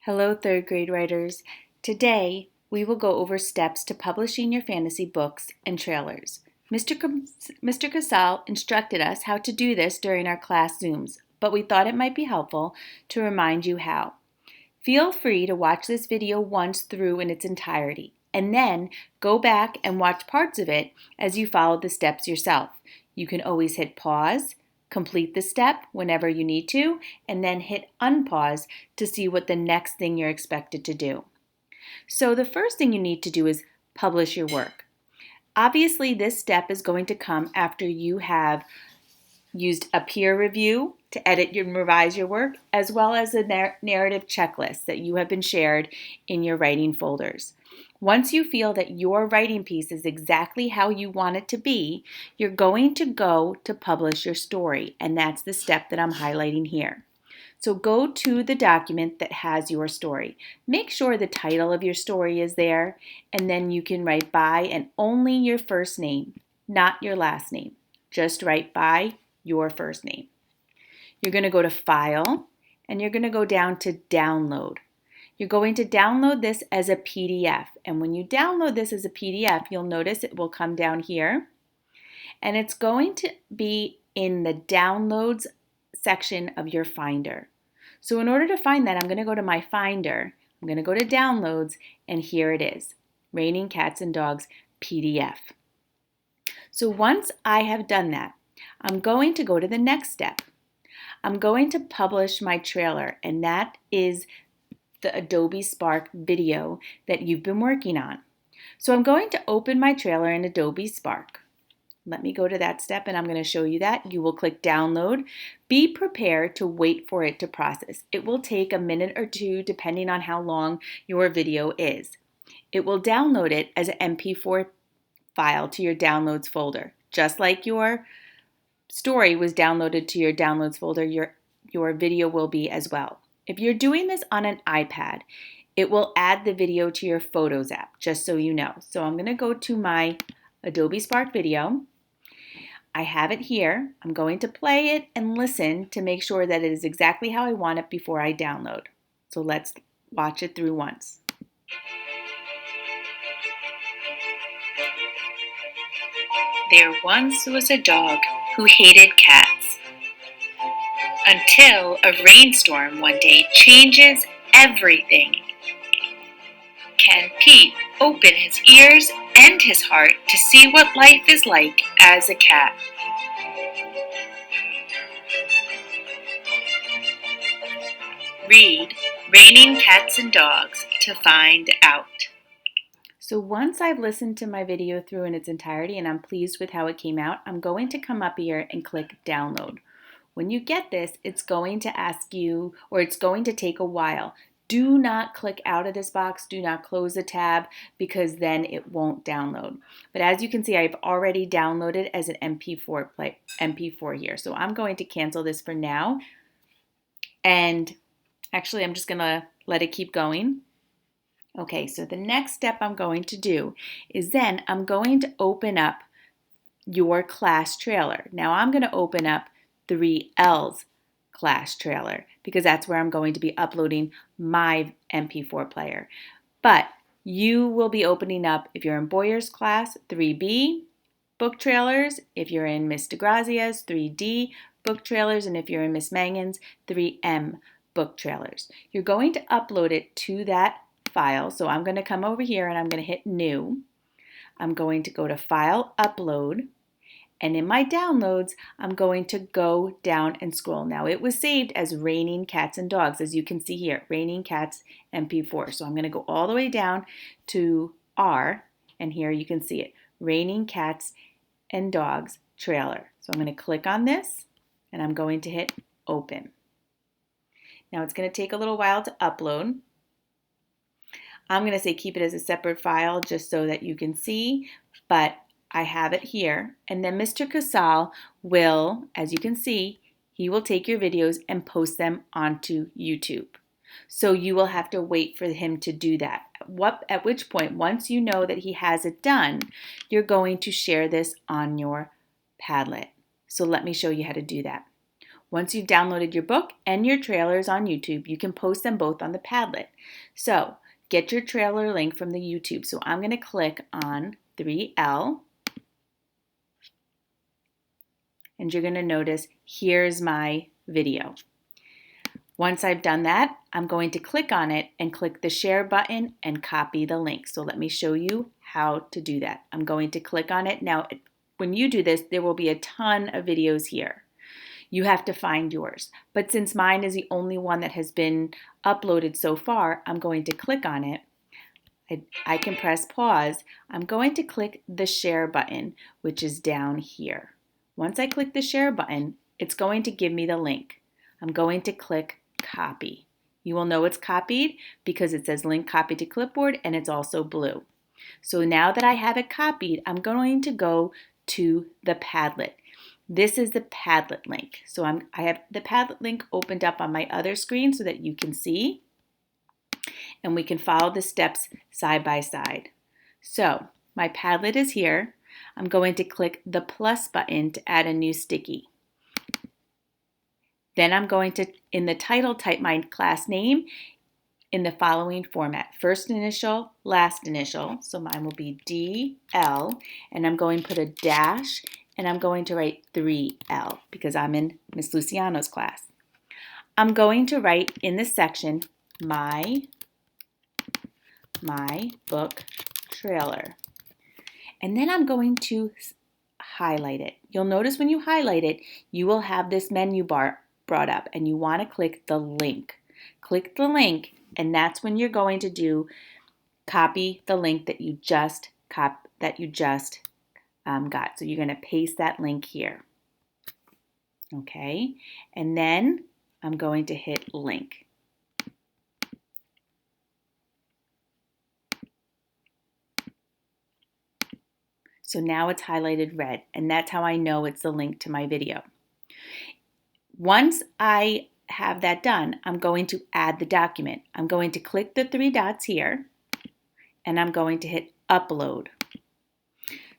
Hello, third grade writers. Today, we will go over steps to publishing your fantasy books and trailers. Mr. Casal instructed us how to do this during our class Zooms, but we thought it might be helpful to remind you how. Feel free to watch this video once through in its entirety, and then go back and watch parts of it as you follow the steps yourself. You can always hit pause, complete the step whenever you need to, and then hit unpause to see what the next thing you're expected to do. So the first thing you need to do is publish your work. Obviously, this step is going to come after you have used a peer review to edit and revise your work, as well as a narrative checklist that you have been shared in your writing folders. Once you feel that your writing piece is exactly how you want it to be, you're going to go to publish your story, and that's the step that I'm highlighting here. So go to the document that has your story. Make sure the title of your story is there, and then you can write by and only your first name, not your last name. Just write by your first name. You're going to go to File, and you're going to go down to Download. You're going to download this as a PDF, and when you download this as a PDF, you'll notice it will come down here, and it's going to be in the Downloads section of your Finder. So in order to find that, I'm going to go to my Finder, I'm going to go to Downloads, and here it is, Raining Cats and Dogs PDF. So once I have done that, I'm going to go to the next step. I'm going to publish my trailer, and that is the Adobe Spark video that you've been working on. So I'm going to open my trailer in Adobe Spark. Let me go to that step and I'm going to show you that. You will click download. Be prepared to wait for it to process. It will take a minute or two depending on how long your video is. It will download it as an MP4 file to your downloads folder. Just like your story was downloaded to your downloads folder, your video will be as well. If you're doing this on an iPad, it will add the video to your Photos app, just so you know. So I'm going to go to my Adobe Spark video. I have it here. I'm going to play it and listen to make sure that it is exactly how I want it before I download. So let's watch it through once. There once was a dog who hated cats. Until a rainstorm one day changes everything. Can Pete open his ears and his heart to see what life is like as a cat? Read Raining Cats and Dogs to find out. So once I've listened to my video through in its entirety and I'm pleased with how it came out, I'm going to come up here and click download. When you get this, it's going to ask you, or it's going to take a while. Do not click out of this box. Do not close the tab because then it won't download. But as you can see, I've already downloaded as an MP4 here. So I'm going to cancel this for now. And actually, I'm just going to let it keep going. Okay, so the next step I'm going to do is then I'm going to open up your class trailer. Now I'm going to open up 3L's class trailer because that's where I'm going to be uploading my MP4 player. But you will be opening up, if you're in Boyer's class, 3B book trailers, if you're in Miss DeGrazia's, 3D book trailers, and if you're in Miss Mangan's, 3M book trailers. You're going to upload it to that file. So I'm going to come over here and I'm going to hit New. I'm going to go to File, Upload. And in my downloads, I'm going to go down and scroll. Now it was saved as Raining Cats and Dogs, as you can see here, Raining Cats MP4. So I'm going to go all the way down to R, and here you can see it, Raining Cats and Dogs trailer. So I'm going to click on this, and I'm going to hit Open. Now it's going to take a little while to upload. I'm going to say keep it as a separate file just so that you can see, but I have it here, and then Mr. Casal will, as you can see, he will take your videos and post them onto YouTube. So you will have to wait for him to do that. At which point, once you know that he has it done, you're going to share this on your Padlet. So let me show you how to do that. Once you've downloaded your book and your trailers on YouTube, you can post them both on the Padlet. So get your trailer link from the YouTube. So I'm going to click on 3L, and you're going to notice here's my video. Once I've done that, I'm going to click on it and click the share button and copy the link. So let me show you how to do that. I'm going to click on it. Now, when you do this, there will be a ton of videos here. You have to find yours. But since mine is the only one that has been uploaded so far, I'm going to click on it. I can press pause. I'm going to click the share button, which is down here. Once I click the share button, it's going to give me the link. I'm going to click copy. You will know it's copied because it says link copied to clipboard and it's also blue. So now that I have it copied, I'm going to go to the Padlet. This is the Padlet link. So I have the Padlet link opened up on my other screen so that you can see, and we can follow the steps side by side. So my Padlet is here. I'm going to click the plus button to add a new sticky. Then I'm going to, in the title, type my class name in the following format. First initial, last initial. So mine will be DL, and I'm going to put a dash, and I'm going to write 3L because I'm in Miss Luciano's class. I'm going to write in this section, my book trailer. And then I'm going to highlight it. You'll notice when you highlight it, you will have this menu bar brought up, and you want to click the link. Click the link, and that's when you're going to do copy the link that you just got. So you're going to paste that link here. Okay, and then I'm going to hit link. So now it's highlighted red, and that's how I know it's the link to my video. Once I have that done, I'm going to add the document. I'm going to click the three dots here, and I'm going to hit upload.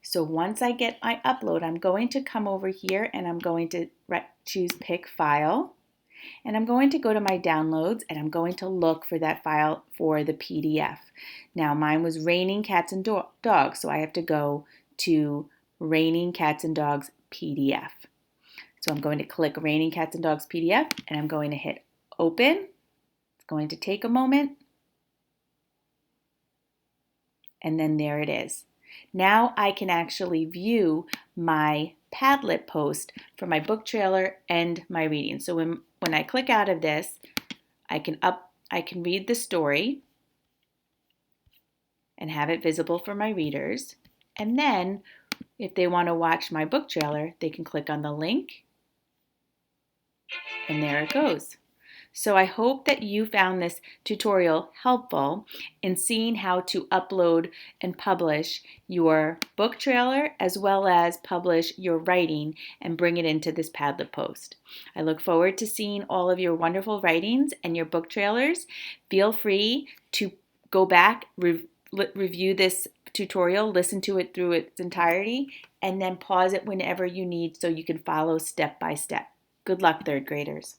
So once I get my upload, I'm going to come over here and I'm going to choose pick file, and I'm going to go to my downloads, and I'm going to look for that file for the PDF. Now mine was Raining Cats and Dogs, so I have to go to Raining Cats and Dogs PDF. So I'm going to click Raining Cats and Dogs PDF, and I'm going to hit open. It's going to take a moment. And then there it is. Now I can actually view my Padlet post for my book trailer and my reading. So when I click out of this, I can read the story and have it visible for my readers. And then if they want to watch my book trailer, they can click on the link, and there it goes. So I hope that you found this tutorial helpful in seeing how to upload and publish your book trailer as well as publish your writing and bring it into this Padlet post. I look forward to seeing all of your wonderful writings and your book trailers. Feel free to go back, review this tutorial, listen to it through its entirety, and then pause it whenever you need so you can follow step by step. Good luck, third graders.